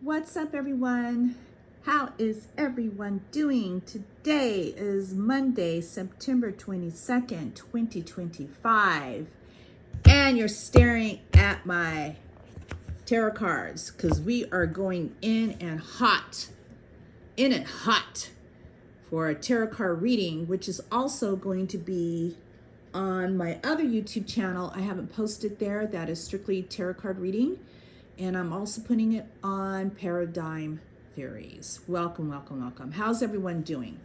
What's up, everyone? How is everyone doing? Today is Monday, September 22nd, 2025. And you're staring at my tarot cards because we are going in and hot for a tarot card reading, which is also going to be on my other YouTube channel. I haven't posted there. That is strictly tarot card reading. And I'm also putting it on Paradigm Theories. Welcome, welcome, welcome. How's everyone doing?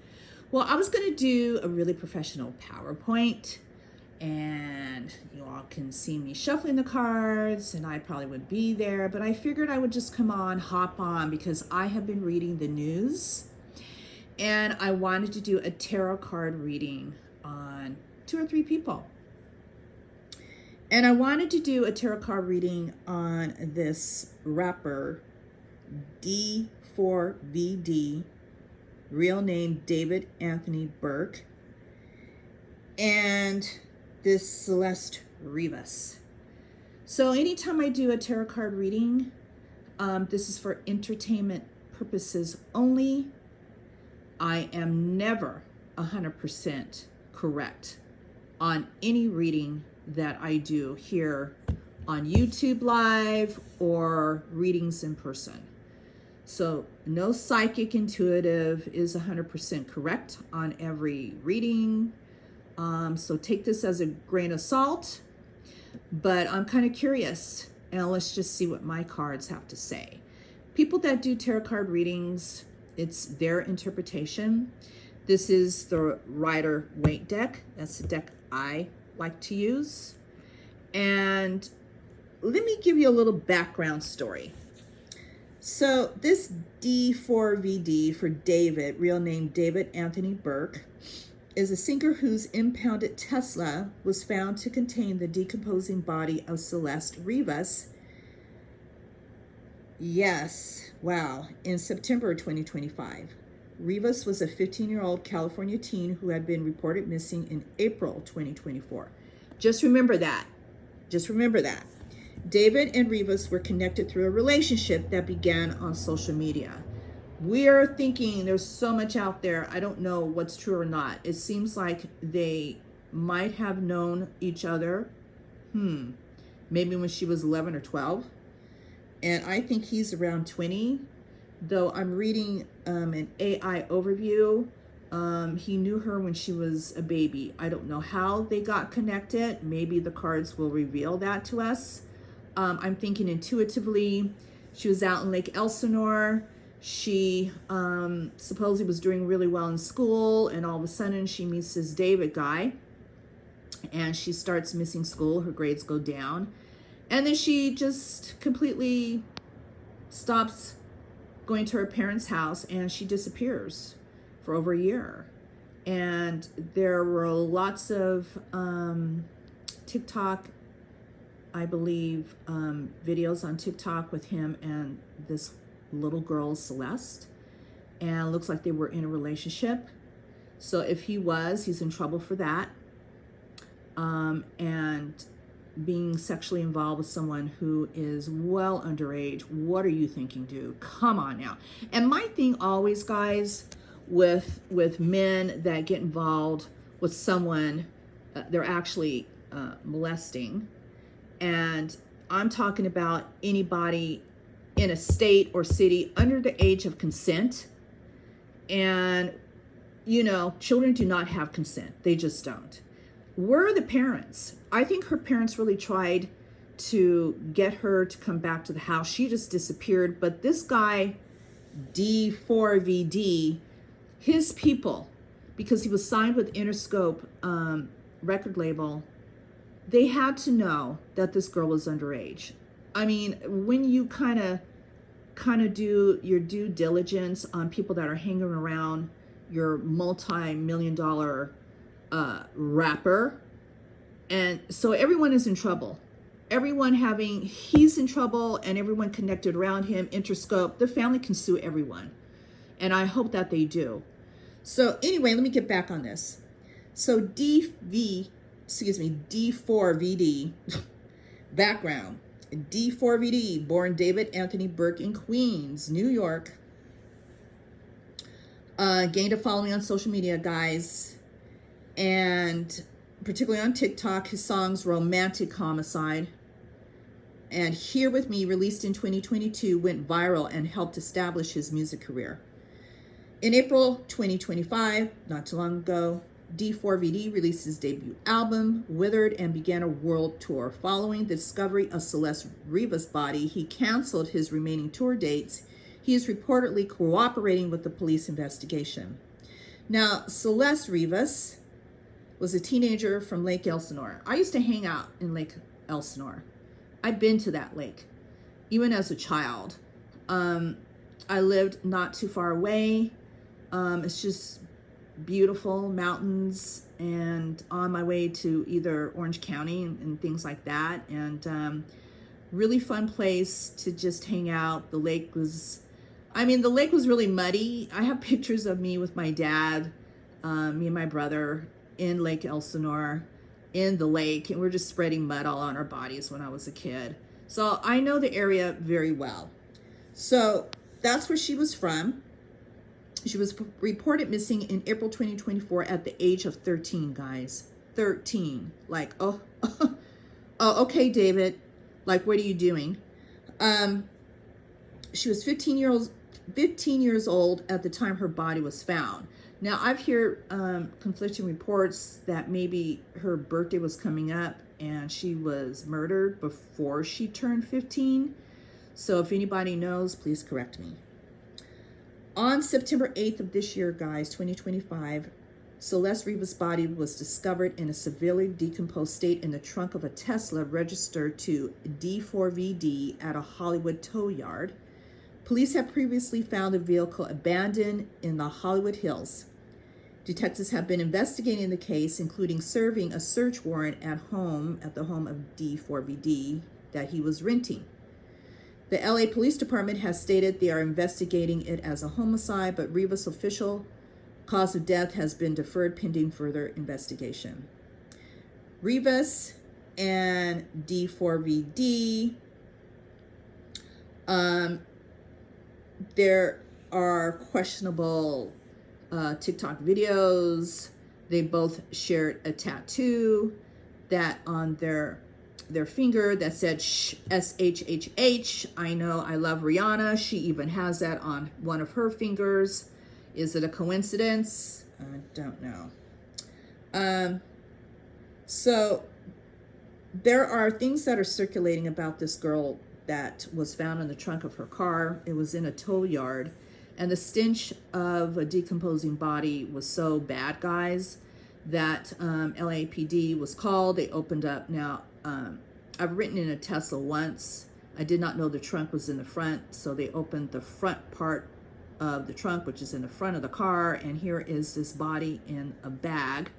Well, I was going to do a really professional PowerPoint, and you all can see me shuffling the cards, and I probably would be there, but I figured I would just hop on, because I have been reading the news, and I wanted to do a tarot card reading on 2 or 3 people. And I wanted to do a tarot card reading on this rapper, D4VD, real name David Anthony Burke, and this Celeste Rivas. So anytime I do a tarot card reading, this is for entertainment purposes only. I am never 100% correct on any reading that I do here on YouTube Live or readings in person. So no psychic intuitive is 100% correct on every reading. So take this as a grain of salt, but I'm kind of curious, and let's just see what my cards have to say. People that do tarot card readings, it's their interpretation. This is the Rider-Waite deck. That's the deck I like to use. And let me give you a little background story. So this D4VD for David, real name David Anthony Burke, is a singer whose impounded Tesla was found to contain the decomposing body of Celeste Rivas. Yes, wow, in September 2025. Rivas was a 15-year-old California teen who had been reported missing in April 2024. Just remember that. Just remember that. David and Rivas were connected through a relationship that began on social media. We're thinking there's so much out there. I don't know what's true or not. It seems like they might have known each other. Maybe when she was 11 or 12. And I think he's around 20. Though I'm reading an AI overview, he knew her when she was a baby. I don't know how they got connected. Maybe the cards will reveal that to us. I'm thinking intuitively, she was out in Lake Elsinore. She supposedly was doing really well in school, and all of a sudden she meets this David guy, and she starts missing school. Her grades go down, and then she just completely stops going to her parents' house, and she disappears for over a year. And there were lots of TikTok, I believe, videos on TikTok with him and this little girl, Celeste, and it looks like they were in a relationship. So if he was, he's in trouble for that. And being sexually involved with someone who is well underage. What are you thinking, dude? Come on now. And my thing always, guys, with men that get involved with someone they're actually molesting, and I'm talking about anybody in a state or city under the age of consent. And, you know, children do not have consent. They just don't. We're the parents. I think her parents really tried to get her to come back to the house. She just disappeared. But this guy, D4VD, his people, because he was signed with Interscope record label, they had to know that this girl was underage. I mean, when you kind of do your due diligence on people that are hanging around your multi-million-dollar rapper, and so everyone is in trouble. He's in trouble, and everyone connected around him, Interscope, the family can sue everyone. And I hope that they do. So anyway, let me get back on this. So D4VD background. D4VD, born David Anthony Burke in Queens, New York. Gained a following on social media, guys, and particularly on TikTok. His songs Romantic Homicide and Here With Me, released in 2022, went viral and helped establish his music career. In April 2025, not too long ago, D4VD released his debut album, Withered, and began a world tour. Following the discovery of Celeste Rivas' body, he canceled his remaining tour dates. He is reportedly cooperating with the police investigation. Now, Celeste Rivas was a teenager from Lake Elsinore. I used to hang out in Lake Elsinore. I've been to that lake, even as a child. I lived not too far away. It's just beautiful mountains, and on my way to either Orange County and things like that. And really fun place to just hang out. The lake was really muddy. I have pictures of me with my dad, me and my brother in Lake Elsinore, in the lake, and we're just spreading mud all on our bodies when I was a kid. So I know the area very well. So that's where she was from. She was reported missing in April 2024 at the age of 13, guys. 13. Like, oh, okay, David. Like, what are you doing? She was 15 years old at the time her body was found. Now, I've heard conflicting reports that maybe her birthday was coming up and she was murdered before she turned 15. So if anybody knows, please correct me. On September 8th of this year, guys, 2025, Celeste Rivas' body was discovered in a severely decomposed state in the trunk of a Tesla registered to D4VD at a Hollywood tow yard. Police had previously found the vehicle abandoned in the Hollywood Hills. Detectives have been investigating the case, including serving a search warrant at the home of D4VD that he was renting. The LA Police Department has stated they are investigating it as a homicide, but Rivas' official cause of death has been deferred pending further investigation. Rivas and D4VD, there are questionable TikTok videos. They both shared a tattoo that on their finger that said SHHH. I know I love Rihanna. She even has that on one of her fingers. Is it a coincidence? I don't know. So there are things that are circulating about this girl that was found in the trunk of her car. It was in a tow yard, and the stench of a decomposing body was so bad, guys, that LAPD was called. They opened up. Now, I've ridden in a Tesla once. I did not know the trunk was in the front, so they opened the front part of the trunk, which is in the front of the car, and here is this body in a bag.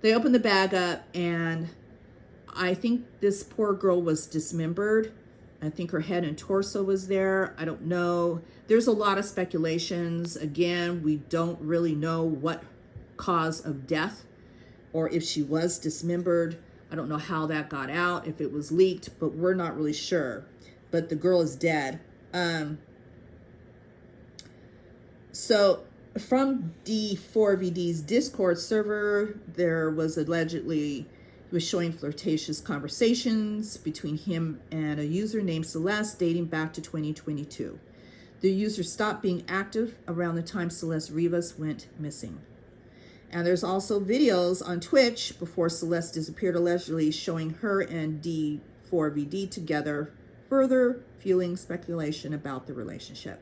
They opened the bag up, and I think this poor girl was dismembered. I think her head and torso was there. I don't know. There's a lot of speculations. Again, we don't really know what cause of death or if she was dismembered. I don't know how that got out, if it was leaked, but we're not really sure. But the girl is dead. So from D4VD's Discord server, there was allegedly, he was showing flirtatious conversations between him and a user named Celeste dating back to 2022. The user stopped being active around the time Celeste Rivas went missing. And there's also videos on Twitch before Celeste disappeared, allegedly showing her and D4VD together, further fueling speculation about the relationship.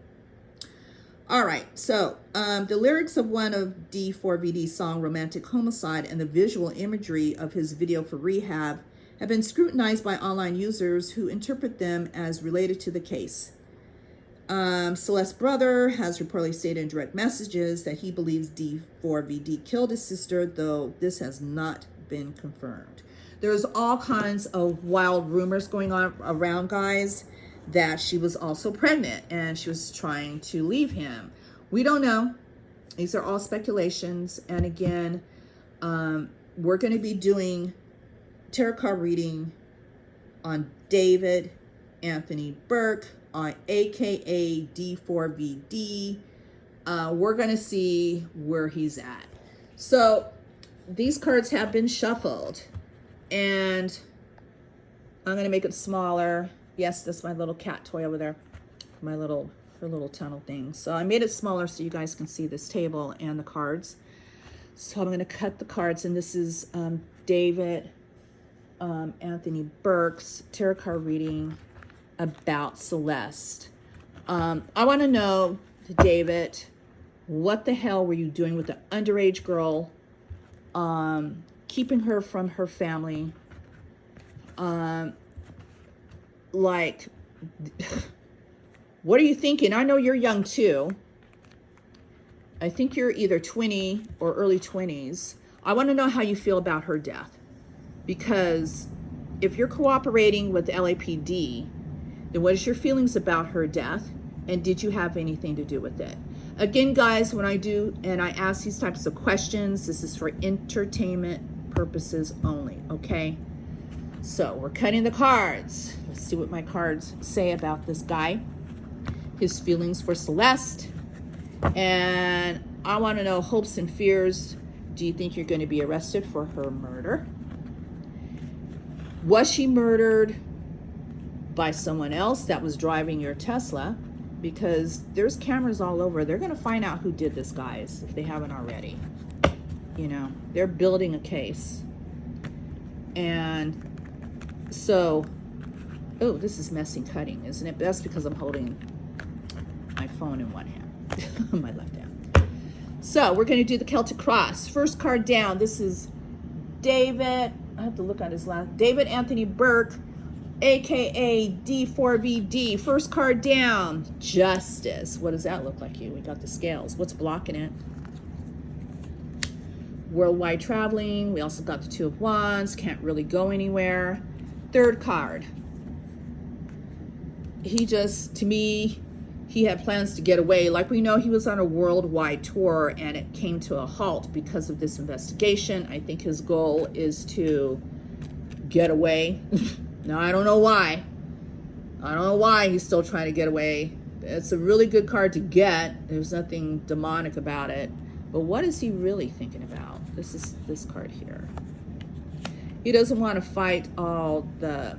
All right, so the lyrics of one of D4VD's song, Romantic Homicide, and the visual imagery of his video for Rehab have been scrutinized by online users who interpret them as related to the case. Celeste's brother has reportedly stated in direct messages that he believes D4VD killed his sister, though this has not been confirmed. There's all kinds of wild rumors going on around, guys, that she was also pregnant and she was trying to leave him. We don't know. These are all speculations. And again, we're going to be doing tarot card reading on David Anthony Burke, aka D4VD. We're going to see where he's at. So these cards have been shuffled, and I'm going to make it smaller. Yes, that's my little cat toy over there, her little tunnel thing. So I made it smaller so you guys can see this table and the cards. So I'm going to cut the cards, and this is David Anthony Burke's tarot card reading about Celeste. I want to know, David, what the hell were you doing with the underage girl, keeping her from her family? Like, what are you thinking? I know you're young too. I think you're either 20 or early 20s. I want to know how you feel about her death. Because if you're cooperating with the LAPD, then what is your feelings about her death? And did you have anything to do with it? Again, guys, when I do and I ask these types of questions, this is for entertainment purposes only, okay? So we're cutting the cards. Let's see what my cards say about this guy. His feelings for Celeste. And I want to know hopes and fears. Do you think you're going to be arrested for her murder? Was she murdered by someone else that was driving your Tesla? Because there's cameras all over. They're going to find out who did this, guys, if they haven't already. You know, they're building a case. And so, oh, this is messy cutting, isn't it? But that's because I'm holding my phone in one hand, my left hand. So we're going to do the Celtic Cross. First card down. This is David. I have to look at his last. David Anthony Burke, aka D4VD. First card down, Justice. What does that look like? We got the scales. What's blocking it? Worldwide traveling. We also got the Two of Wands. Can't really go anywhere. Third card. He just, to me, he had plans to get away. Like we know, he was on a worldwide tour and it came to a halt because of this investigation. I think his goal is to get away. Now, I don't know why. I don't know why he's still trying to get away. It's a really good card to get. There's nothing demonic about it. But what is he really thinking about? This is this card here. He doesn't want to fight all the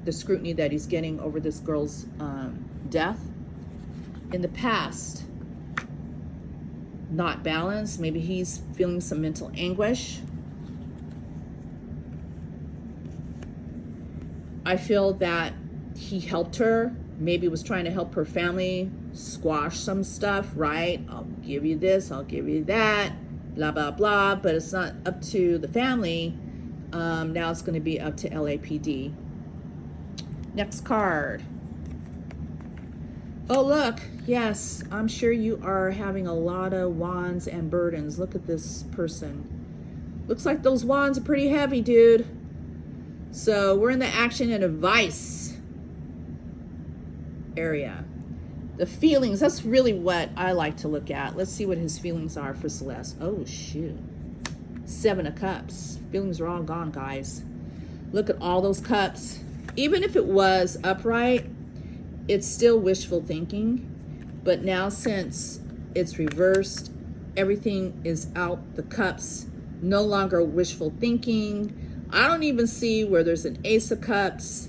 scrutiny that he's getting over this girl's death. In the past, not balanced. Maybe he's feeling some mental anguish. I feel that he helped her, maybe was trying to help her family squash some stuff, right? I'll give you this, I'll give you that, blah, blah, blah, but it's not up to the family. Now it's going to be up to LAPD. Next card. Oh, look, yes, I'm sure you are having a lot of wands and burdens. Look at this person. Looks like those wands are pretty heavy, dude. So we're in the action and advice area. The feelings, that's really what I like to look at. Let's see what his feelings are for Celeste. Oh, shoot. 7 of Cups. Feelings are all gone, guys. Look at all those cups. Even if it was upright, it's still wishful thinking. But now since it's reversed, everything is out the cups. No longer wishful thinking. I don't even see where there's an Ace of Cups,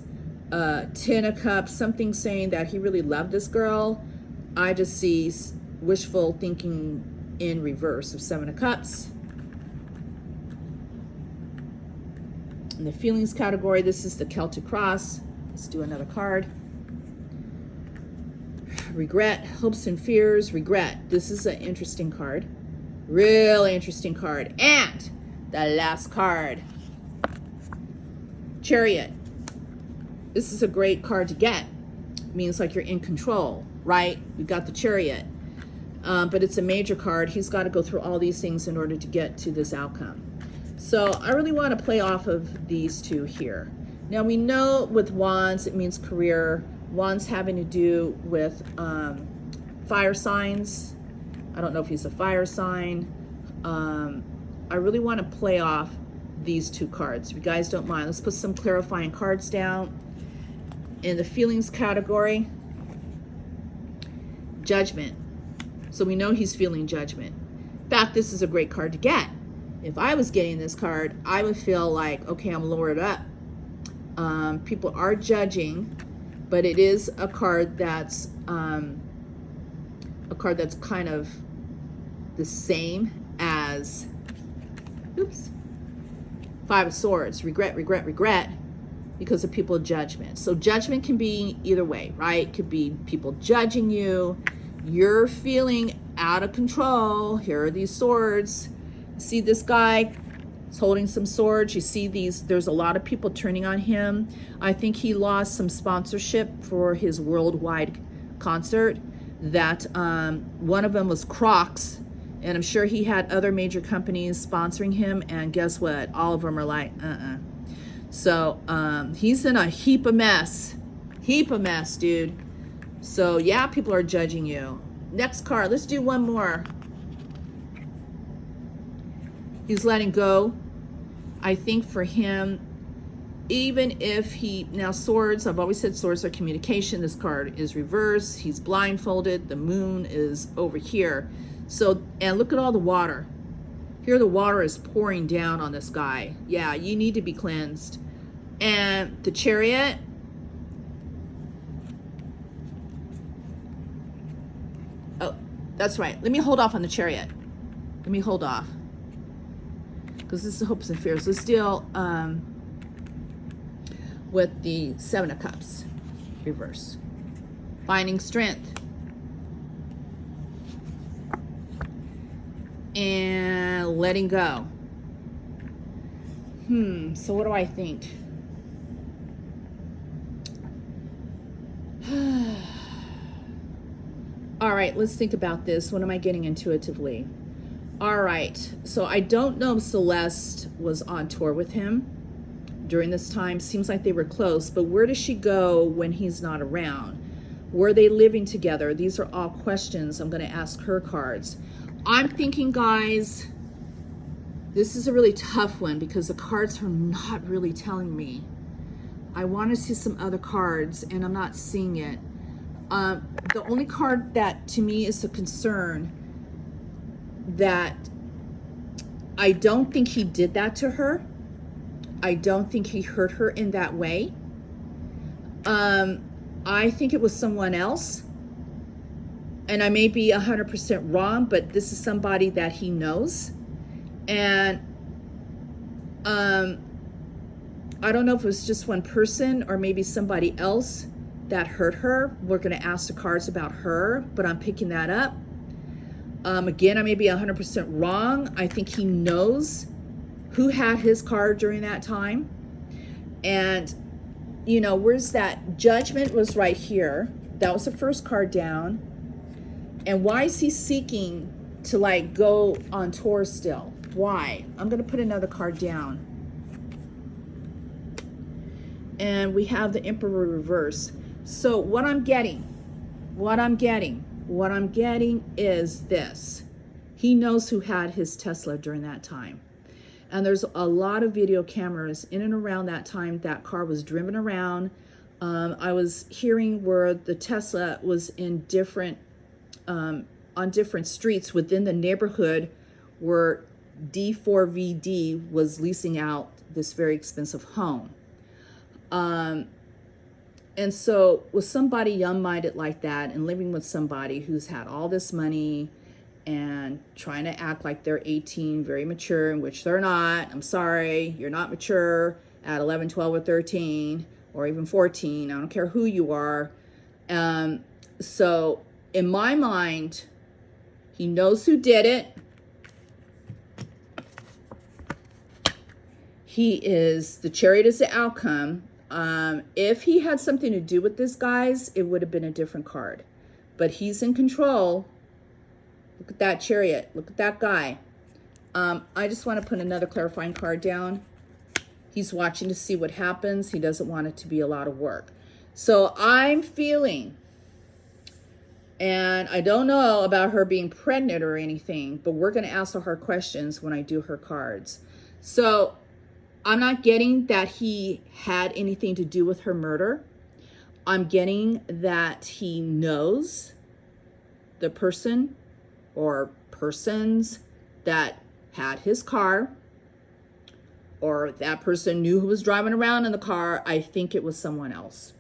10 of Cups, something saying that he really loved this girl. I just see wishful thinking in reverse of 7 of Cups. In the feelings category, this is the Celtic Cross. Let's do another card. Regret, hopes and fears, regret. This is an interesting card. Really interesting card. And the last card. Chariot. This is a great card to get. It means like you're in control, right? We got the Chariot. But it's a major card. He's got to go through all these things in order to get to this outcome. So I really want to play off of these two here. Now we know with Wands, it means career. Wands having to do with fire signs. I don't know if he's a fire sign. I really want to play off these two cards. If you guys don't mind, let's put some clarifying cards down. in the feelings category, Judgment. So we know he's feeling judgment. In fact, this is a great card to get. If I was getting this card, I would feel like, okay, I'm lowered up. People are judging, but it is a card that's kind of the same as, oops, Five of Swords, regret, regret, regret, because of people judgment. So judgment can be either way, right? It could be people judging you. You're feeling out of control. Here are these swords. See this guy is holding some swords. You see these, there's a lot of people turning on him. I think he lost some sponsorship for his worldwide concert. That one of them was Crocs. And I'm sure he had other major companies sponsoring him. And guess what? All of them are like, So he's in a heap of mess. Heap of mess, dude. So yeah, people are judging you. Next card, let's do one more. He's letting go. I think for him, even if he, now swords, I've always said swords are communication. This card is reversed. He's blindfolded. The moon is over here. So, and look at all the water. Here the water is pouring down on this guy. Yeah, you need to be cleansed. And the Chariot. Oh, that's right. Let me hold off on the Chariot. Let me hold off. Because this is hopes and fears. Let's deal with the Seven of Cups. Reverse. Finding strength. And letting go. So what do I think? All right, let's think about this. What am I getting intuitively? All right, so I don't know if Celeste was on tour with him during this time. Seems like they were close, but where does she go when he's not around? Were they living together? These are all questions I'm going to ask her cards. I'm thinking, guys, this is a really tough one because the cards are not really telling me. I want to see some other cards, and I'm not seeing it. The only card that to me is a concern, that I don't think he did that to her. I don't think he hurt her in that way. I think it was someone else. And I may be 100% wrong, but this is somebody that he knows. And I don't know if it was just one person or maybe somebody else that hurt her. We're going to ask the cards about her, but I'm picking that up. Again, I may be 100% wrong. I think he knows who had his card during that time. And, you know, where's that? Judgment was right here. That was the first card down. And why is he seeking to like go on tour still? Why? I'm going to put another card down. And we have the Emperor reverse. So what I'm getting is this. He knows who had his Tesla during that time. And there's a lot of video cameras in and around that time that car was driven around. I was hearing where the Tesla was in different, on different streets within the neighborhood where D4VD was leasing out this very expensive home. And so with somebody young-minded like that and living with somebody who's had all this money and trying to act like they're 18, very mature, in which they're not. I'm sorry, you're not mature at 11, 12, or 13, or even 14. I don't care who you are. So in my mind, he knows who did it. The Chariot is the outcome. If he had something to do with this, guys, it would have been a different card. But he's in control. Look at that Chariot. Look at that guy. I just want to put another clarifying card down. He's watching to see what happens. He doesn't want it to be a lot of work. So I'm feeling, and I don't know about her being pregnant or anything, but we're going to ask her questions when I do her cards. So I'm not getting that he had anything to do with her murder. I'm getting that he knows the person or persons that had his car, or that person knew who was driving around in the car. I think it was someone else.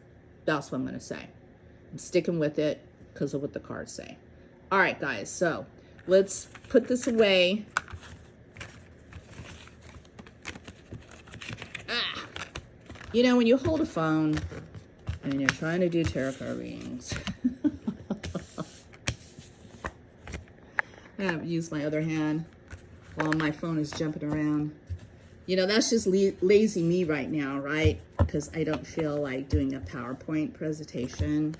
That's what I'm going to say. I'm sticking with it because of what the cards say. All right, guys, so let's put this away. You know, when you hold a phone and you're trying to do tarot card readings, I have to use my other hand while my phone is jumping around. You know, that's just lazy me right now, right? Because I don't feel like doing a PowerPoint presentation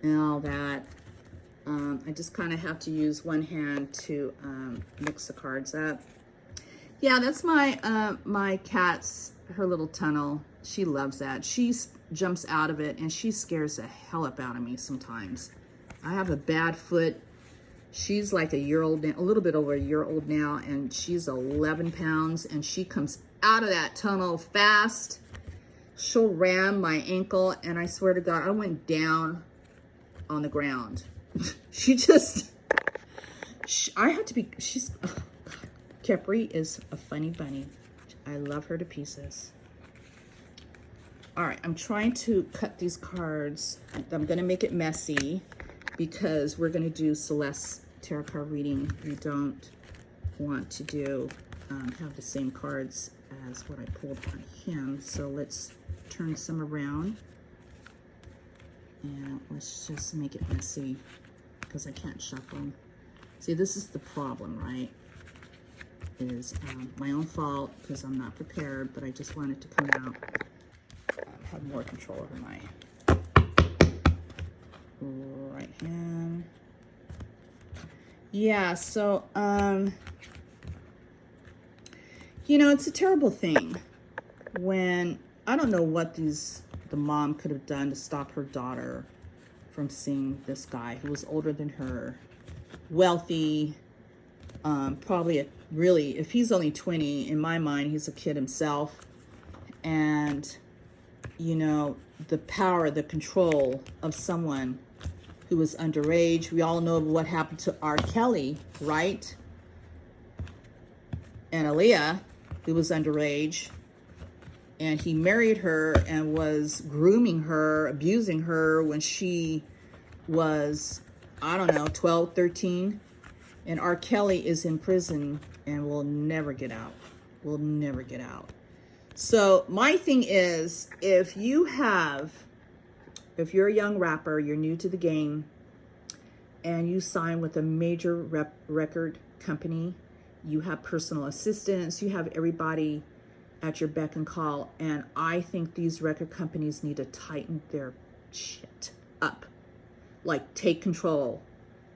and all that. I just kind of have to use one hand to mix the cards up. Yeah, that's my my cat's, her little tunnel. She loves that. She jumps out of it and she scares the hell up out of me sometimes. I have a bad foot. She's like a year old now, a little bit over a year old now, and she's 11 pounds, and she comes out of that tunnel fast. She'll ram my ankle, and I swear to God, I went down on the ground. She just, I have to be, she's, oh God. Capri is a funny bunny. I love her to pieces. All right, I'm trying to cut these cards. I'm gonna make it messy because we're gonna do Celeste tarot card reading. We don't want to do, have the same cards as what I pulled on him. So let's turn some around and let's just make it messy because I can't shuffle. See, this is the problem, right? Is my own fault because I'm not prepared, but I just want it to come out. Have more control over my right hand. Yeah, so you know, it's a terrible thing when, I don't know what the mom could have done to stop her daughter from seeing this guy who was older than her, wealthy, probably really, if he's only 20, in my mind, he's a kid himself. And, you know, the power, the control of someone who was underage. We all know what happened to R. Kelly, right? And Aaliyah, who was underage. And he married her and was grooming her, abusing her when she was, I don't know, 12, 13. And R. Kelly is in prison and will never get out. Will never get out. So my thing is, if you're a young rapper, you're new to the game, and you sign with a major record company, you have personal assistants, you have everybody at your beck and call, and I think these record companies need to tighten their shit up. Like, take control.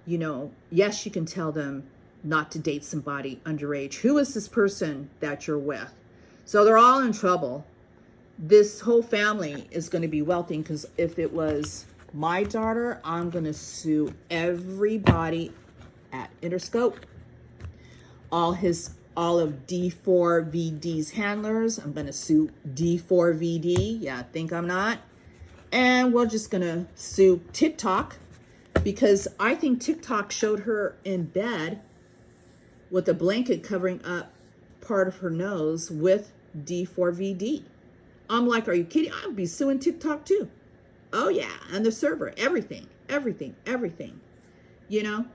You know, yes, you can tell them not to date somebody underage. Who is this person that you're with? So they're all in trouble. This whole family is going to be wealthy, because if it was my daughter, I'm going to sue everybody at Interscope, all of D4VD's handlers. I'm going to sue D4VD. Yeah, think I'm not. And we're just going to sue TikTok, because I think TikTok showed her in bed with a blanket covering up part of her nose with D4VD. I'm like, are you kidding? I would be suing TikTok too. Oh yeah, and the server, everything, you know?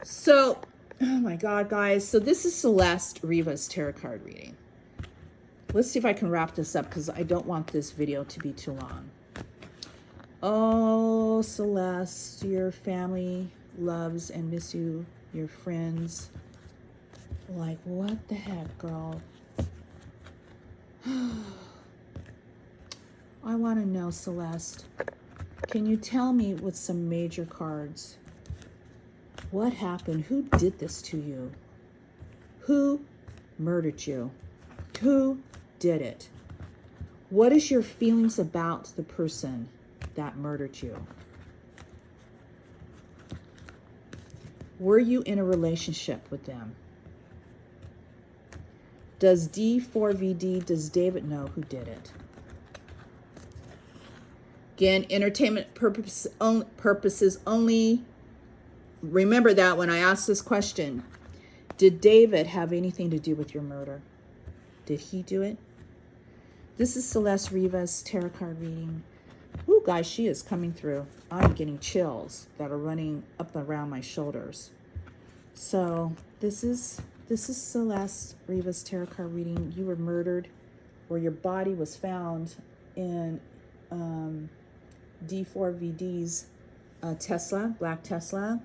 So, oh my God, guys. So this is Celeste Rivas tarot card reading. Let's see if I can wrap this up, because I don't want this video to be too long. Oh, Celeste, your family loves and miss you, your friends. Like, what the heck, girl? I want to know, Celeste. Can you tell me with some major cards? What happened? Who did this to you? Who murdered you? Who did it? What is your feelings about the person that murdered you? Were you in a relationship with them? Does D4VD, does David know who did it? Again, entertainment purposes only. Remember that when I asked this question, did David have anything to do with your murder? Did he do it? This is Celeste Rivas tarot card reading. Ooh, guys, she is coming through. I'm getting chills that are running up around my shoulders. So this is Celeste Rivas tarot card reading. You were murdered, or your body was found in D4VD's Tesla, black Tesla.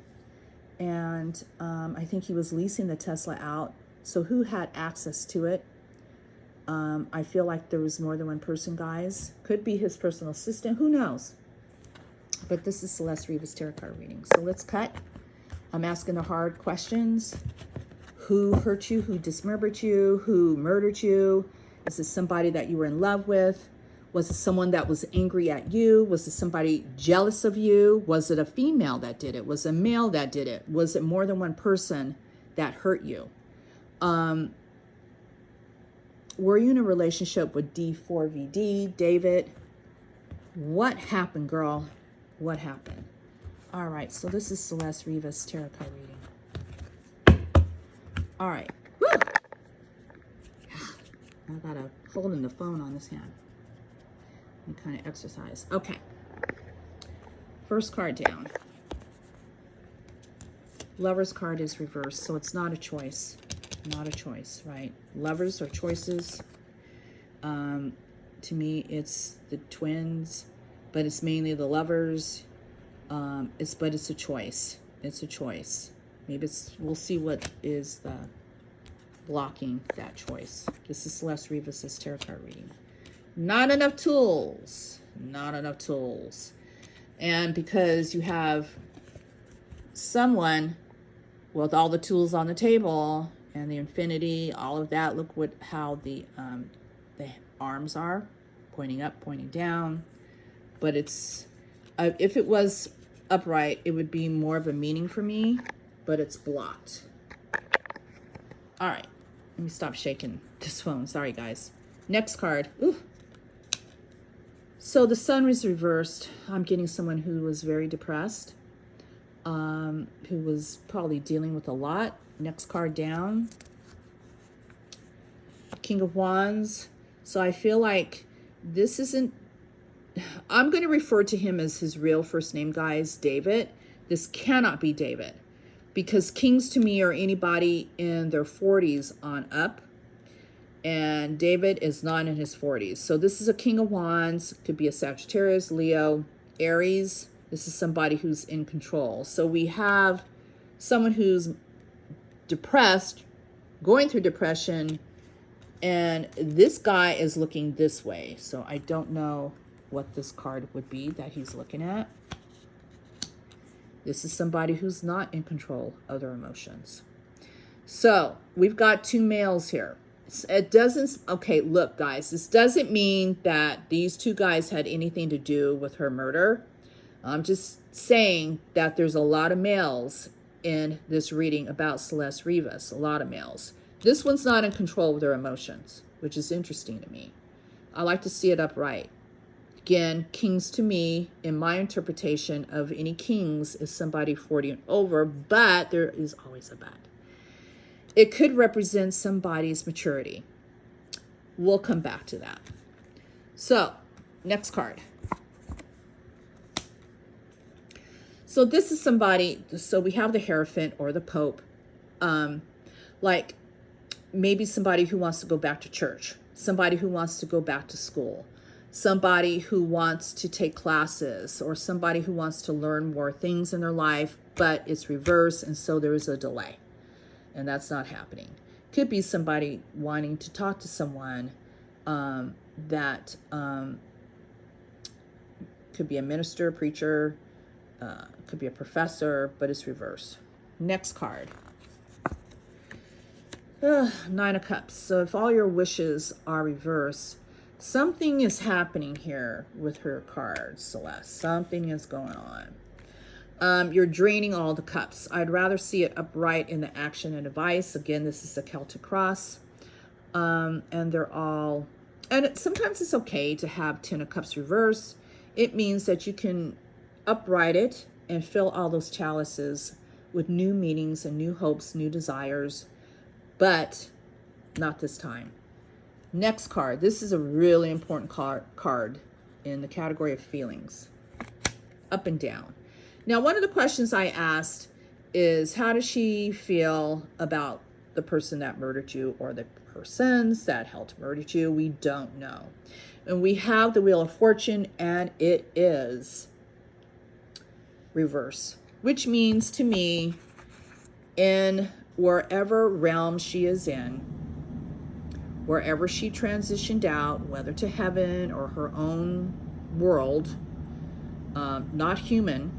And I think he was leasing the Tesla out. So who had access to it? I feel like there was more than one person, guys. Could be his personal assistant. Who knows? But this is Celeste Rivas tarot card reading. So let's cut. I'm asking the hard questions. Who hurt you? Who dismembered you? Who murdered you? Is this somebody that you were in love with? Was it someone that was angry at you? Was it somebody jealous of you? Was it a female that did it? Was it a male that did it? Was it more than one person that hurt you? Were you in a relationship with D4VD, David? What happened, girl? What happened? All right, so this is Celeste Rivas tarot card reading. All right. Woo! I got a hold in the phone on this hand. And kind of exercise. Okay. First card down. Lover's card is reversed, so it's not a choice. Not a choice, right? Lovers are choices. To me, it's the twins, but it's mainly the lovers. But it's a choice. It's a choice. Maybe we'll see what is the blocking that choice. This is Celeste Rivas' tarot card reading. Not enough tools. Not enough tools. And because you have someone with all the tools on the table and the infinity, all of that, look how the arms are pointing up, pointing down. But it's, if it was upright, it would be more of a meaning for me, but it's blocked. All right, let me stop shaking this phone. Sorry, guys. Next card. Ooh. So the sun was reversed. I'm getting someone who was very depressed, who was probably dealing with a lot. Next card down. King of Wands. So I feel like this isn't, I'm going to refer to him as his real first name, guys, David. This cannot be David, because kings to me are anybody in their 40s on up. And David is not in his 40s. So this is a King of Wands. Could be a Sagittarius, Leo, Aries. This is somebody who's in control. So we have someone who's depressed, going through depression, and this guy is looking this way. So I don't know what this card would be that he's looking at. This is somebody who's not in control of their emotions. So we've got two males here. It doesn't, okay, look, guys, this doesn't mean that these two guys had anything to do with her murder. I'm just saying that there's a lot of males in this reading about Celeste Rivas, a lot of males. This one's not in control of their emotions, which is interesting to me. I like to see it upright. Again, kings to me, in my interpretation of any kings, is somebody 40 and over, but there is always a but. It could represent somebody's maturity. We'll come back to that. So, next card. So this is somebody, so we have the Hierophant or the Pope, like maybe somebody who wants to go back to church, somebody who wants to go back to school, somebody who wants to take classes, or somebody who wants to learn more things in their life, but it's reversed, and so there is a delay. And that's not happening. Could be somebody wanting to talk to someone that could be a minister, preacher, could be a professor, but it's reversed. Next card. Nine of Cups. So if all your wishes are reversed, something is happening here with her card, Celeste. Something is going on. You're draining all the cups. I'd rather see it upright in the action and device. Again, this is a Celtic cross. And they're all, and sometimes it's okay to have 10 of Cups reversed It means that you can upright it and fill all those chalices with new meanings and new hopes, new desires, but not this time. Next card. This is a really important card in the category of feelings. Up and down. Now, one of the questions I asked is, how does she feel about the person that murdered you or the persons that helped murder you? We don't know. And we have the Wheel of Fortune, and it is reverse, which means to me, in wherever realm she is in, wherever she transitioned out, whether to heaven or her own world, not human,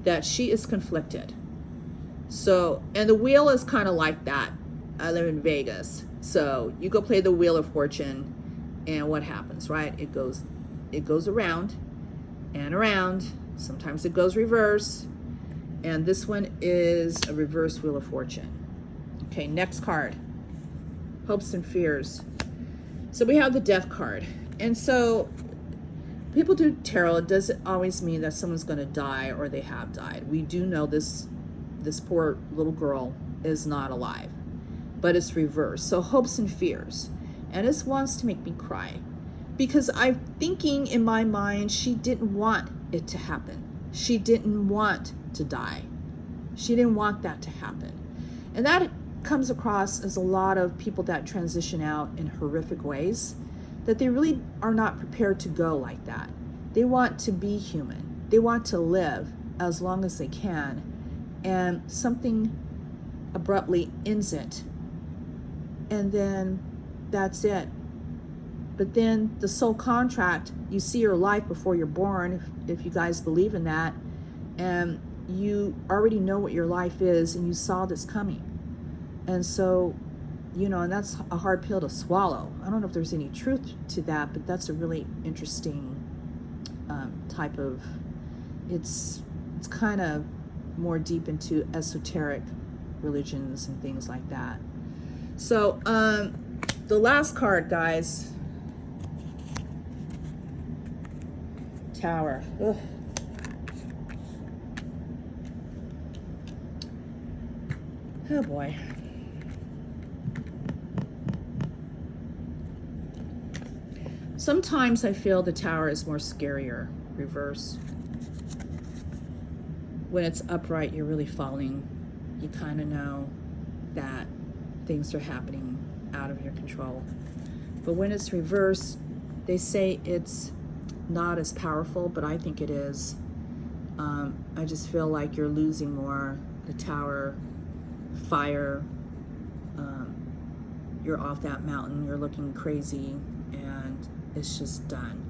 that she is conflicted. So, and the wheel is kind of like that. I live in Vegas. So you go play the Wheel of Fortune, and what happens, right? It goes around and around. Sometimes it goes reverse. And this one is a reverse Wheel of Fortune. Okay, next card. Hopes and fears. So we have the Death card. And so people do tarot. It doesn't always mean that someone's going to die or they have died. We do know this poor little girl is not alive, but it's reversed. So hopes and fears. And this wants to make me cry, because I'm thinking in my mind, she didn't want it to happen. She didn't want to die. She didn't want that to happen. And that comes across as a lot of people that transition out in horrific ways, that they really are not prepared to go like that. They want to be human. They want to live as long as they can, and something abruptly ends it. And then that's it. But then the soul contract, you see your life before you're born, if you guys believe in that, and you already know what your life is, and you saw this coming. And so, you know, and that's a hard pill to swallow. I don't know if there's any truth to that, but that's a really interesting type of, it's kind of more deep into esoteric religions and things like that. So the last card, guys, Tower. Ugh. Oh boy. Sometimes I feel the Tower is more scarier, reverse. When it's upright, you're really falling. You kind of know that things are happening out of your control. But when it's reversed, they say it's not as powerful, but I think it is. I just feel like you're losing more. The Tower, fire, you're off that mountain, you're looking crazy, and it's just done.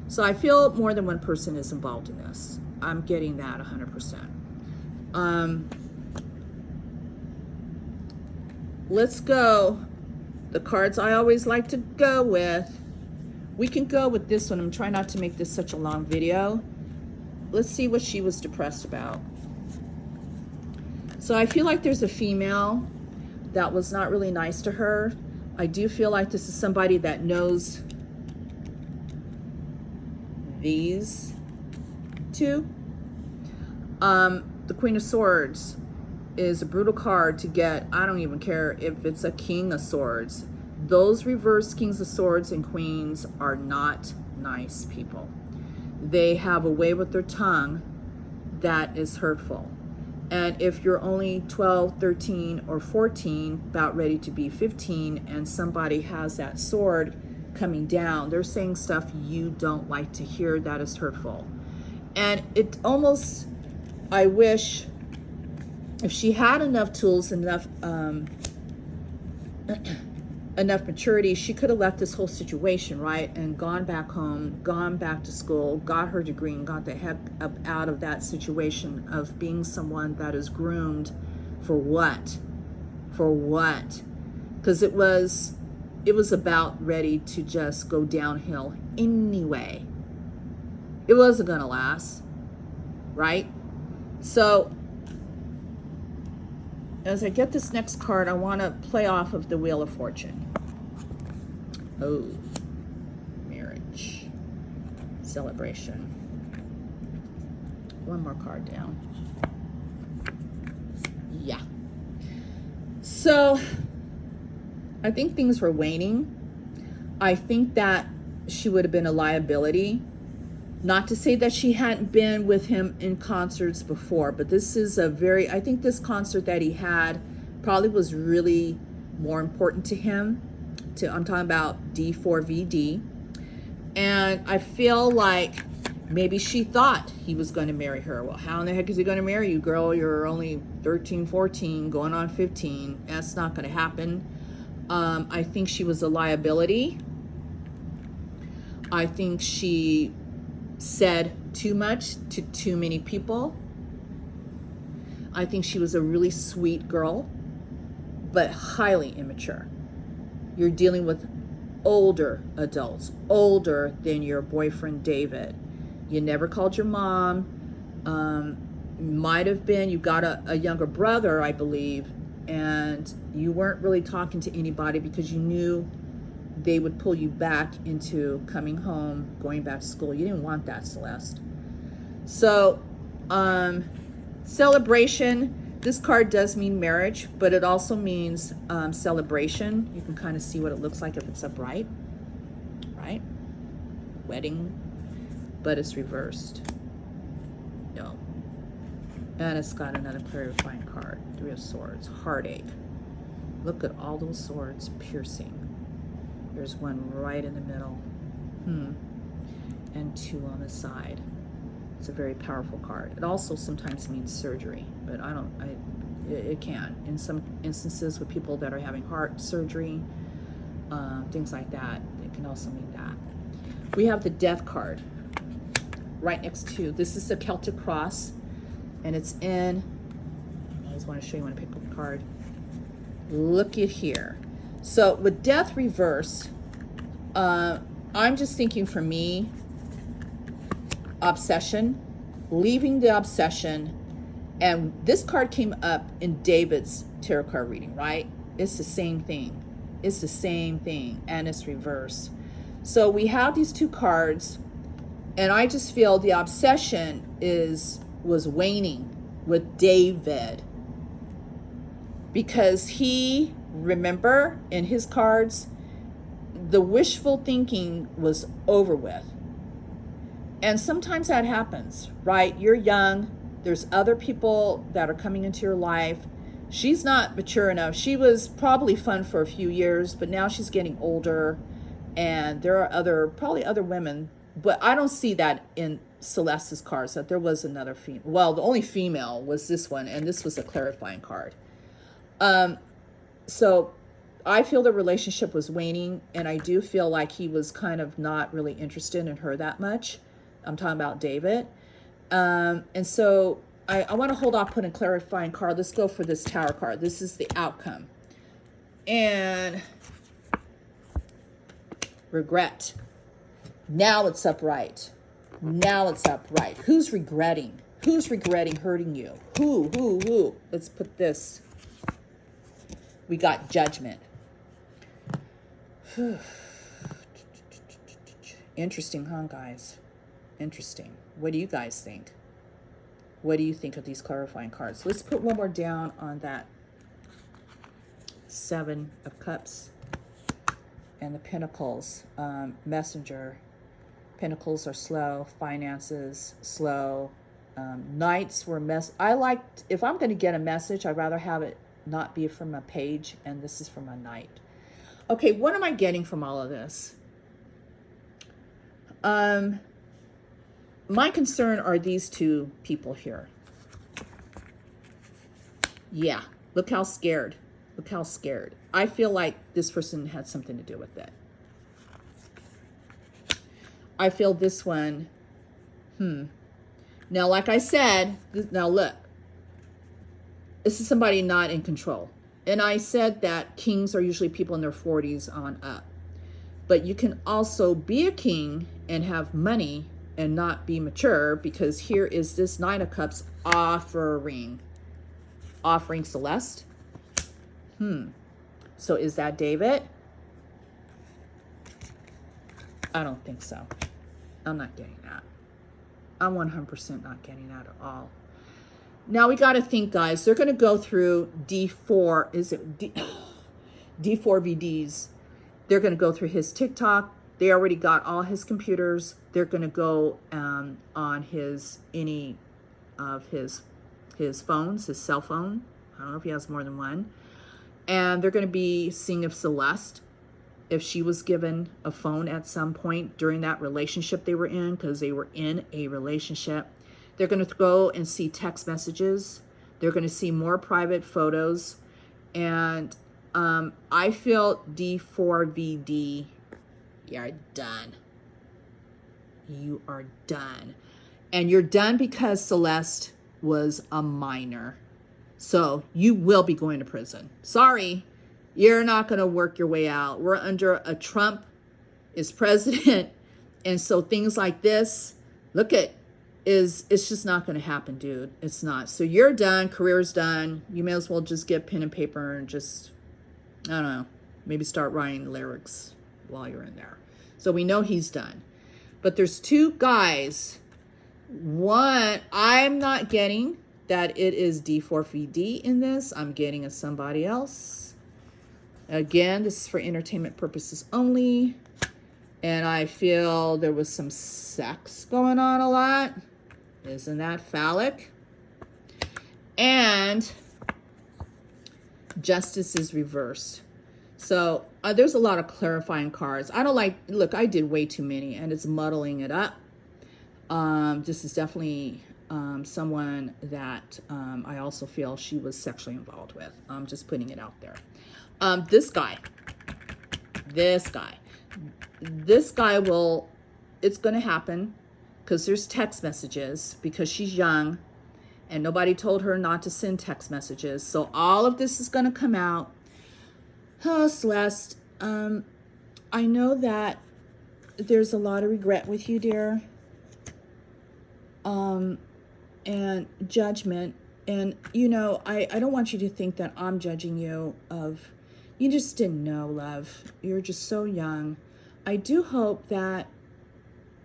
So I feel more than one person is involved in this. I'm getting that 100%. Let's go. The cards I always like to go with. We can go with this one. I'm trying not to make this such a long video. Let's see what she was depressed about. So I feel like there's a female that was not really nice to her. I do feel like this is somebody that knows these two. The Queen of Swords is a brutal card to get. I don't even care if it's a King of Swords. Those reverse Kings of Swords and Queens are not nice people. They have a way with their tongue that is hurtful. And if you're only 12, 13, or 14, about ready to be 15, and somebody has that sword coming down, they're saying stuff you don't like to hear that is hurtful. And it almost, I wish, if she had enough tools, enough maturity, she could have left this whole situation, right, and gone back home, gone back to school, got her degree, and got the heck up out of that situation of being someone that is groomed for what? For what? Because it was about ready to just go downhill anyway. It wasn't gonna last, right? So as I get this next card, I want to play off of the Wheel of Fortune. Oh, marriage. Celebration. One more card down. Yeah. So I think things were waning. I think that she would have been a liability. Not to say that she hadn't been with him in concerts before, but this is I think this concert that he had probably was really more important to him. I'm talking about D4VD. And I feel like maybe she thought he was going to marry her. Well, how in the heck is he going to marry you, girl? You're only 13, 14, going on 15. That's not going to happen. I think she was a liability. I think she said too much to too many people. I think she was a really sweet girl, but highly immature. You're dealing with older adults, older than your boyfriend David. You never called your mom. Might have been you got a younger brother, I believe, and you weren't really talking to anybody because you knew they would pull you back into coming home, going back to school. You didn't want that, Celeste. So, celebration. This card does mean marriage, but it also means celebration. You can kind of see what it looks like if it's upright, right? Wedding, but it's reversed. No. And it's got another clarifying card. 3 of Swords, heartache. Look at all those swords piercing. There's one right in the middle. And 2 on the side. It's a very powerful card. It also sometimes means surgery, but it can. In some instances with people that are having heart surgery, things like that, it can also mean that. We have the Death card right next to, this is the Celtic cross, and it's in, I just want to show you, want to pick up a card. Look at here. So with Death reverse, I'm just thinking for me, obsession, leaving the obsession. And this card came up in David's tarot card reading, right? It's the same thing. It's the same thing, and it's reversed. So we have these 2 cards, and I just feel the obsession was waning with David, because he, remember, in his cards, the wishful thinking was over with. And sometimes that happens, right? You're young. There's other people that are coming into your life. She's not mature enough. She was probably fun for a few years, but now she's getting older. And there are probably other women, but I don't see that in Celeste's cards, that there was another female. Well, the only female was this one, and this was a clarifying card. So I feel the relationship was waning, and I do feel like he was kind of not really interested in her that much. I'm talking about David. And so I want to hold off putting a clarifying card. Let's go for this Tower card. This is the outcome. And regret. Now it's upright. Now it's upright. Who's regretting? Who's regretting hurting you? Who? Let's put this. We got Judgment. Interesting, huh, guys? Interesting. What do you guys think? What do you think of these clarifying cards? Let's put one more down on that 7 of Cups and the Pentacles. Messenger. Pentacles are slow. Finances, slow. Knights were if I'm going to get a message, I'd rather have it not be from a page, and this is from a knight. Okay, what am I getting from all of this? My concern are these 2 people here. Yeah, look how scared. Look how scared. I feel like this person had something to do with it. I feel this one, Now, like I said, now look. This is somebody not in control. And I said that kings are usually people in their 40s on up. But you can also be a king and have money and not be mature, because here is this 9 of Cups offering Celeste. So is that David? I don't think so. I'm not getting that. I'm 100% not getting that at all. Now we got to think, guys. They're going to go through D4. Is it D4VDs? They're going to go through his TikTok. They already got all his computers. They're going to go on any of his phones, his cell phone. I don't know if he has more than one. And they're going to be seeing if Celeste, if she was given a phone at some point during that relationship they were in, because they were in a relationship. They're going to go and see text messages. They're going to see more private photos. And I feel D4VD, you're done. You are done. And you're done because Celeste was a minor. So you will be going to prison. Sorry, you're not going to work your way out. We're under a Trump is president. And so things like this, it's just not going to happen, dude. It's not. So you're done. Career's done. You may as well just get pen and paper and just, I don't know, maybe start writing lyrics while you're in there. So we know he's done. But there's two guys. One, I'm not getting that it is D4VD in this. I'm getting a somebody else. Again, this is for entertainment purposes only. And I feel there was some sex going on a lot. Isn't that phallic? And justice is reversed. So there's a lot of clarifying cards. I don't like, look, I did way too many and it's muddling it up. This is definitely someone that I also feel she was sexually involved with. I'm just putting it out there. This guy will, it's going to happen because there's text messages because she's young and nobody told her not to send text messages. So all of this is going to come out. Oh, Celeste, I know that there's a lot of regret with you, dear. And judgment. And, you know, I don't want you to think that I'm judging you you just didn't know, love. You're just so young. I do hope that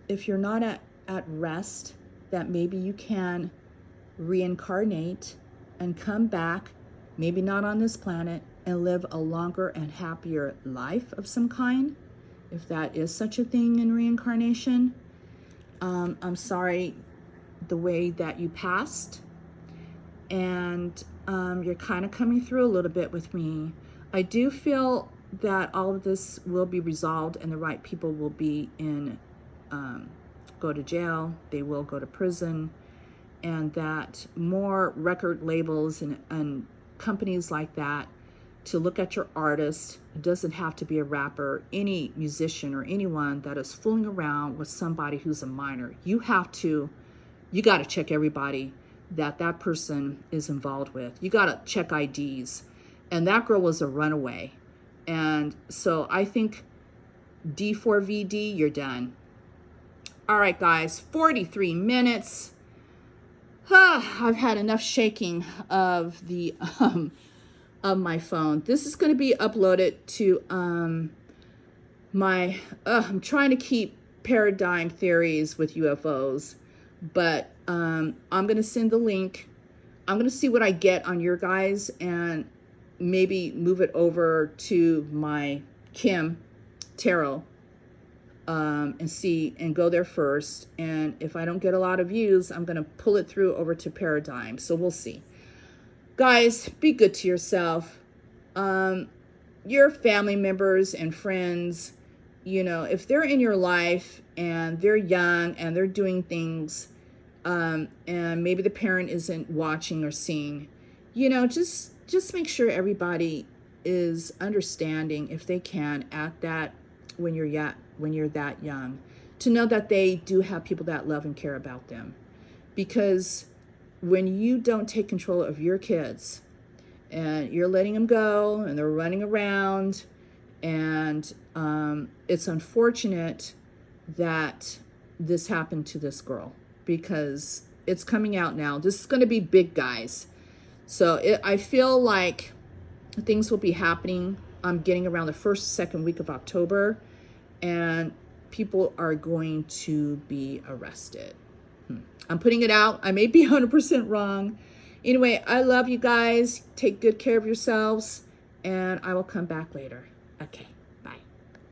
if you're not at rest, that maybe you can reincarnate and come back, maybe not on this planet, and live a longer and happier life of some kind, if that is such a thing in reincarnation. I'm sorry the way that you passed, and you're kind of coming through a little bit with me. I do feel that all of this will be resolved and the right people will be go to jail, they will go to prison, and that more record labels and companies like that to look at your artist. It doesn't have to be a rapper, any musician or anyone that is fooling around with somebody who's a minor. You got to check everybody that person is involved with. You got to check IDs. And that girl was a runaway. And so I think D4VD, you're done. All right, guys, 43 minutes. I've had enough shaking of the of my phone. This is going to be uploaded to my I'm trying to keep paradigm theories with UFOs, but I'm going to send the link. I'm going to see what I get on your guys and maybe move it over to my Kim Tarot and see and go there first. And if I don't get a lot of views, I'm going to pull it through over to Paradigm. So we'll see. Guys, be good to yourself. Your family members and friends, you know, if they're in your life and they're young and they're doing things and maybe the parent isn't watching or seeing, you know, just make sure everybody is understanding if they can at that when you're that young, to know that they do have people that love and care about them. Because when you don't take control of your kids and you're letting them go and they're running around, and it's unfortunate that this happened to this girl, because it's coming out now. This is going to be big, guys. So I feel like things will be happening. I'm getting around the first, second week of October, and people are going to be arrested. I'm putting it out. I may be 100% wrong. Anyway, I love you guys. Take good care of yourselves, and I will come back later. Okay.